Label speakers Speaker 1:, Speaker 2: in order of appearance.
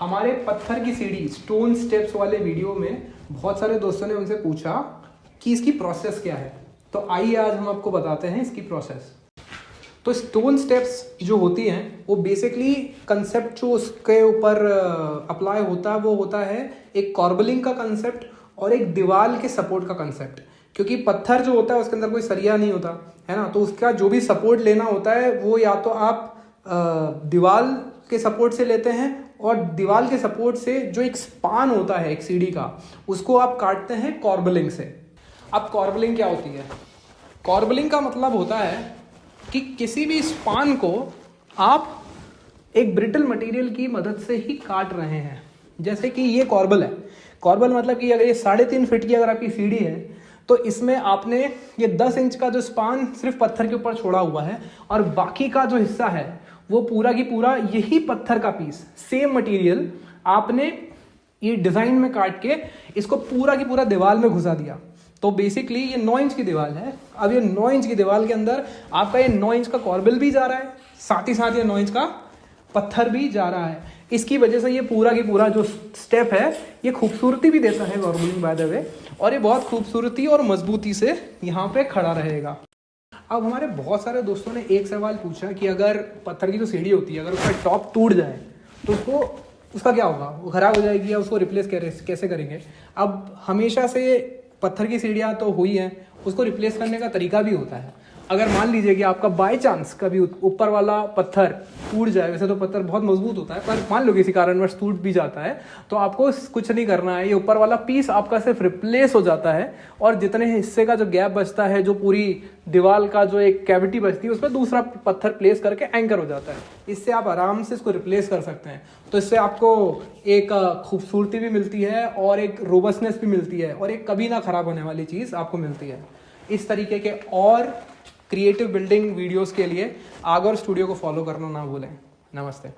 Speaker 1: हमारे पत्थर की सीढ़ी स्टोन स्टेप्स वाले वीडियो में बहुत सारे दोस्तों ने उनसे पूछा कि इसकी प्रोसेस क्या है। तो आइए आज हम आपको बताते हैं इसकी प्रोसेस। तो स्टोन स्टेप्स जो होती हैं वो बेसिकली कंसेप्ट जो उसके ऊपर अप्लाई होता है वो होता है एक कॉर्बलिंग का कंसेप्ट और एक दीवार के सपोर्ट का कंसेप्ट। क्योंकि पत्थर जो होता है उसके अंदर कोई सरिया नहीं होता है ना, तो उसका जो भी सपोर्ट लेना होता है वो या तो आप दीवार के सपोर्ट से लेते हैं और दीवार के सपोर्ट से जो एक स्पान होता है एक सीढ़ी का उसको आप काटते हैं कॉर्बलिंग से। अब कॉर्बलिंग क्या होती है? कॉर्बलिंग का मतलब होता है कि किसी भी स्पान को आप एक ब्रिटल मटेरियल की मदद से ही काट रहे हैं। जैसे कि ये कॉर्बल है, कॉर्बल मतलब कि अगर ये 3.5 फीट की अगर आपकी सीढ़ी है तो इसमें आपने ये 10 इंच का जो स्पान सिर्फ पत्थर के ऊपर छोड़ा हुआ है और बाकी का जो हिस्सा है वो पूरा की पूरा यही पत्थर का पीस सेम मटेरियल आपने ये डिज़ाइन में काट के इसको पूरा की पूरा दीवार में घुसा दिया। तो बेसिकली ये 9 इंच की दीवार है। अब ये 9 इंच की दीवार के अंदर आपका ये 9 इंच का कॉर्बल भी जा रहा है, साथ ही साथ ये 9 इंच का पत्थर भी जा रहा है। इसकी वजह से ये पूरा की पूरा जो स्टेप है ये खूबसूरती भी देता है कॉर्बलिंग बाय द वे, और ये बहुत खूबसूरती और मजबूती से यहाँ पे खड़ा रहेगा। अब हमारे बहुत सारे दोस्तों ने एक सवाल पूछा कि अगर पत्थर की जो सीढ़ी होती है अगर उसका टॉप टूट जाए तो उसका क्या होगा, वो खराब हो जाएगी या उसको रिप्लेस कैसे करेंगे। अब हमेशा से पत्थर की सीढ़ियाँ तो हुई हैं, उसको रिप्लेस करने का तरीका भी होता है। अगर मान लीजिए कि आपका बाय चांस कभी ऊपर वाला पत्थर टूट जाए, वैसे तो पत्थर बहुत मजबूत होता है पर मान लो किसी कारणवश टूट भी जाता है तो आपको कुछ नहीं करना है, ये ऊपर वाला पीस आपका सिर्फ रिप्लेस हो जाता है और जितने हिस्से का जो गैप बचता है, जो पूरी दीवार का जो एक कैविटी बचती है उसमें दूसरा पत्थर प्लेस करके एंकर हो जाता है। इससे आप आराम से इसको रिप्लेस कर सकते हैं। तो इससे आपको एक खूबसूरती भी मिलती है और एक रोबस्टनेस भी मिलती है और एक कभी ना खराब होने वाली चीज़ आपको मिलती है। इस तरीके के और क्रिएटिव बिल्डिंग वीडियोस के लिए आगर स्टूडियो को फॉलो करना ना भूलें। नमस्ते।